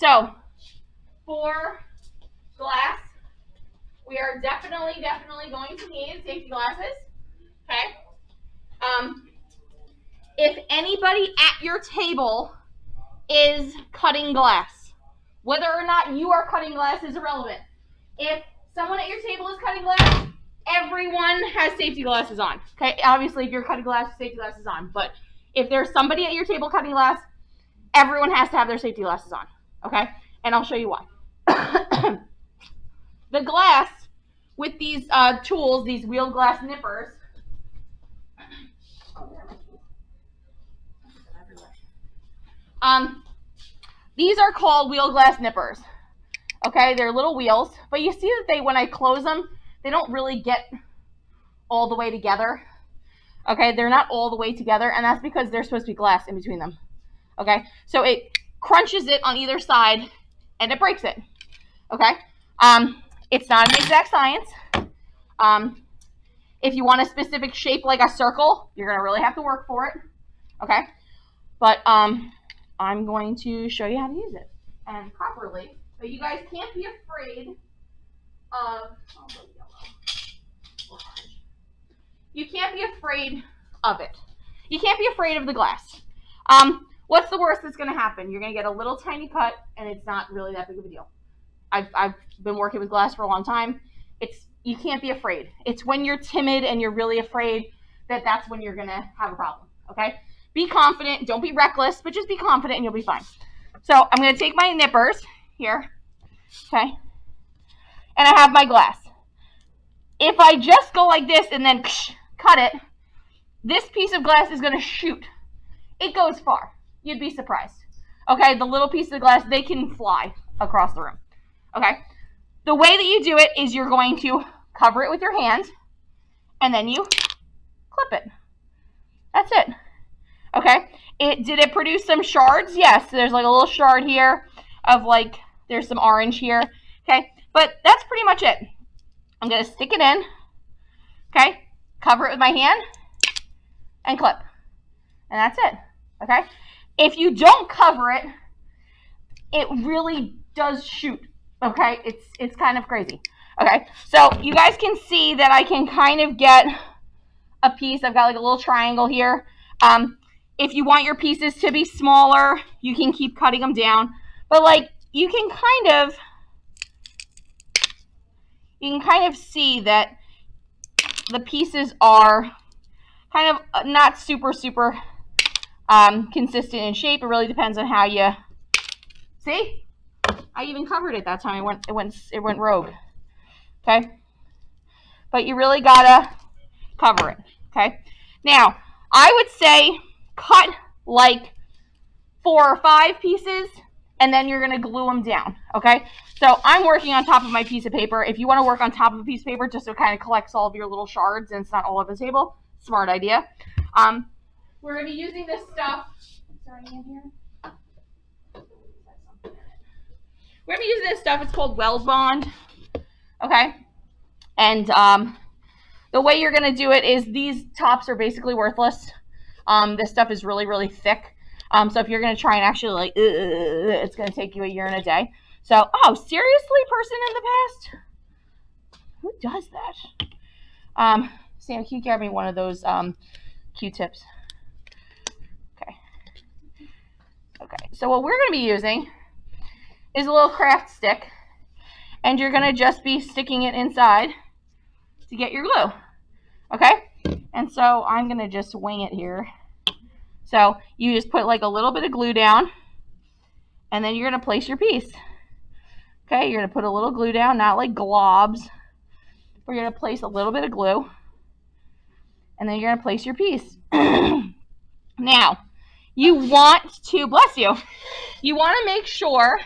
So for glass, we are definitely going to need safety glasses. Okay. If anybody at your table is cutting glass, whether or not you are cutting glass is irrelevant. If someone at your table is cutting glass, everyone has safety glasses on. Okay. Obviously, if you're cutting glass, safety glasses on. But if there's somebody at your table cutting glass, everyone has to have their safety glasses on. Okay. And I'll show you why. The glass with these tools, these wheeled glass nippers. These are called wheeled glass nippers. Okay, they're little wheels, but you see that when I close them, they don't really get all the way together. Okay, they're not all the way together, and that's because there's supposed to be glass in between them. Okay, so it crunches it on either side, and it breaks it. Okay, it's not an exact science. If you want a specific shape like a circle, you're gonna really have to work for it. Okay, but I'm going to show you how to use it and properly. But you guys can't be afraid of. You can't be afraid of it. You can't be afraid of the glass. What's the worst that's going to happen? You're going to get a little tiny cut, and it's not really that big of a deal. I've been working with glass for a long time. You can't be afraid. It's when you're timid and you're really afraid that's when you're going to have a problem. Okay? Be confident. Don't be reckless, but just be confident, and you'll be fine. So I'm going to take my nippers here. Okay? And I have my glass. If I just go like this and then cut it, this piece of glass is going to shoot. It goes far. You'd be surprised. Okay, the little pieces of glass, they can fly across the room. Okay, the way that you do it is you're going to cover it with your hand, and then you clip it. That's it. Okay, did it produce some shards? Yes, there's like a little shard here of there's some orange here. Okay, but that's pretty much it. I'm going to stick it in, okay, cover it with my hand, and clip. And that's it, okay? If you don't cover it, it really does shoot, okay? It's kind of crazy, okay? So you guys can see that I can kind of get a piece. I've got like a little triangle here. If you want your pieces to be smaller, you can keep cutting them down. But you can kind of see that the pieces are kind of not super consistent in shape. It really depends on how you see. I even covered it that time. It went rogue. Okay, but you really gotta cover it. Okay, now I would say cut like 4 or 5 pieces, and then you're going to glue them down, okay? So I'm working on top of my piece of paper. If you want to work on top of a piece of paper just so it kind of collects all of your little shards and it's not all over the table, smart idea. We're going to be using this stuff. Sorry, in here. We're going to be using this stuff. It's called Weld Bond, okay? And the way you're going to do it is these tops are basically worthless. This stuff is really thick. So if you're going to try and actually it's going to take you a year and a day. So, oh, seriously, person in the past? Who does that? Sam, can you grab me one of those Q-tips? Okay, so what we're going to be using is a little craft stick. And you're going to just be sticking it inside to get your glue. Okay? And so I'm going to just wing it here. So you just put like a little bit of glue down, and then you're going to place your piece. Okay, you're going to put a little glue down, not like globs. We're going to place a little bit of glue, and then you're going to place your piece. Now, you want to, bless you, you want to make sure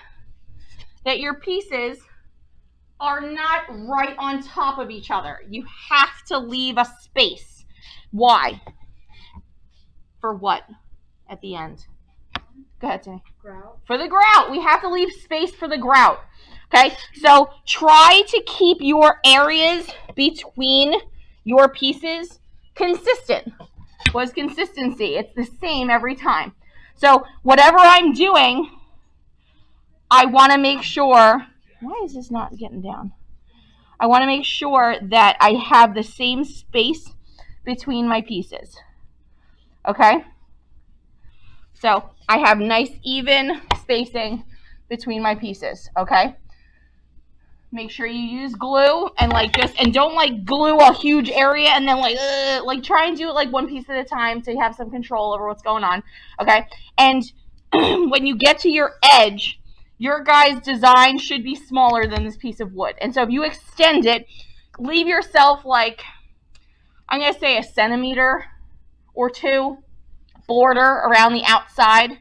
that your pieces are not right on top of each other. You have to leave a space. Why? For what at the end? Go ahead, Timmy. Grout. For the grout. We have to leave space for the grout. Okay? So try to keep your areas between your pieces consistent. What is consistency? It's the same every time. So whatever I'm doing, I want to make sure, why is this not getting down? I want to make sure that I have the same space between my pieces. Okay? So I have nice even spacing between my pieces. Okay? Make sure you use glue and don't glue a huge area and then try and do it one piece at a time to have some control over what's going on. Okay? And when you get to your edge, your guy's design should be smaller than this piece of wood. And so if you extend it, leave yourself I'm going to say a centimeter or two border around the outside,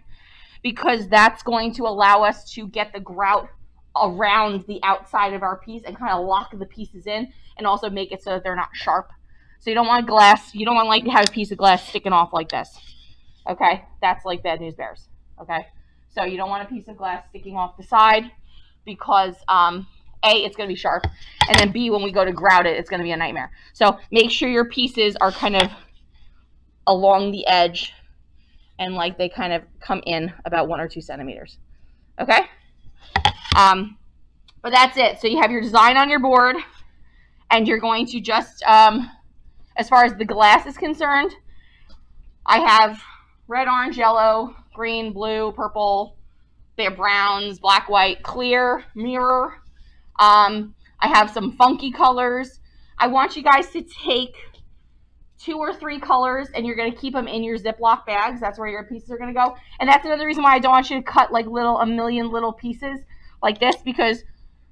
because that's going to allow us to get the grout around the outside of our piece and kind of lock the pieces in, and also make it so that they're not sharp. So you don't want to have a piece of glass sticking off like this. Okay? That's like bad news bears. Okay? So you don't want a piece of glass sticking off the side, because A, it's going to be sharp, and then B, when we go to grout it, it's going to be a nightmare. So make sure your pieces are kind of along the edge and they kind of come in about 1 or 2 centimeters. Okay? But that's it. So you have your design on your board, and you're going to just, as far as the glass is concerned, I have red, orange, yellow, green, blue, purple, they have browns, black, white, clear, mirror. I have some funky colors. I want you guys to take 2 or 3 colors, and you're going to keep them in your Ziploc bags. That's where your pieces are going to go. And that's another reason why I don't want you to cut a million little pieces like this, because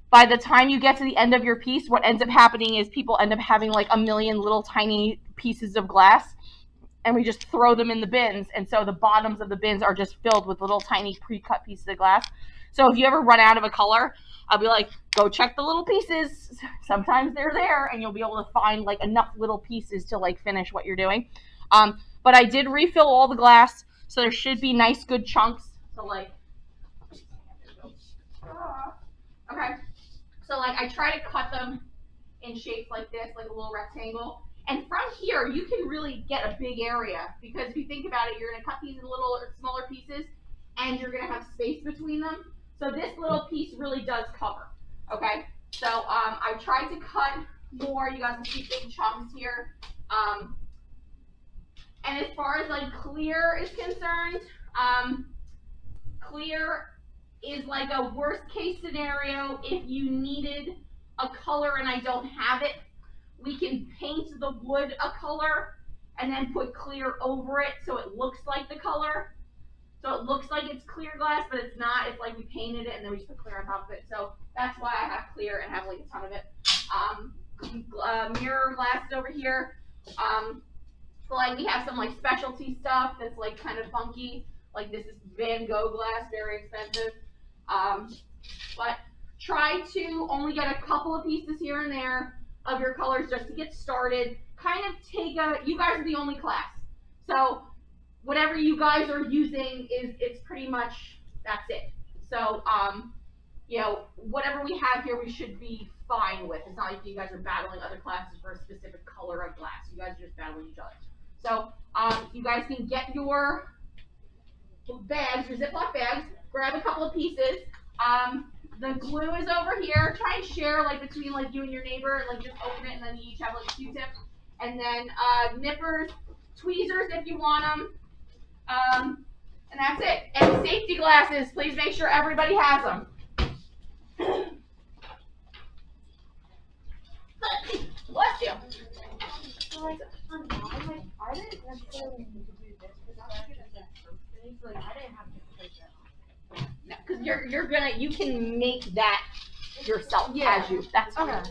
by the time you get to the end of your piece, what ends up happening is people end up having a million little tiny pieces of glass, and we just throw them in the bins. And so the bottoms of the bins are just filled with little tiny pre-cut pieces of glass. So if you ever run out of a color, I'll be like, go check the little pieces. Sometimes they're there, and you'll be able to find enough little pieces to finish what you're doing. But I did refill all the glass, so there should be nice good chunks. So okay. So I try to cut them in shapes like this, like a little rectangle. And from here, you can really get a big area, because if you think about it, you're going to cut these in little or smaller pieces, and you're going to have space between them. So this little piece really does cover. Okay. So I tried to cut more. You guys can see big chunks here. And as far as clear is concerned, clear is a worst case scenario. If you needed a color and I don't have it, we can paint the wood a color and then put clear over it so it looks like the color. So it looks like it's clear glass, but it's not. It's we painted it and then we just put clear on top of it. So that's why I have clear and have a ton of it. Mirror glass over here. So we have some specialty stuff that's kind of funky. This is Van Gogh glass, very expensive. But try to only get a couple of pieces here and there of your colors just to get started. Kind of you guys are the only class. So whatever you guys are using it's pretty much, that's it. So whatever we have here, we should be fine with. It's not like you guys are battling other classes for a specific color of glass. You guys are just battling each other. So you guys can get your bags, your Ziploc bags, grab a couple of pieces. The glue is over here. Try and share between you and your neighbor, and just open it, and then you each have a Q-tip. And then nippers, tweezers if you want them. And that's it. And safety glasses, please make sure everybody has them. Bless you. I didn't necessarily need to do this, because I should have done something. So I didn't have to play that. No, because you can make that yourself as you. That's okay.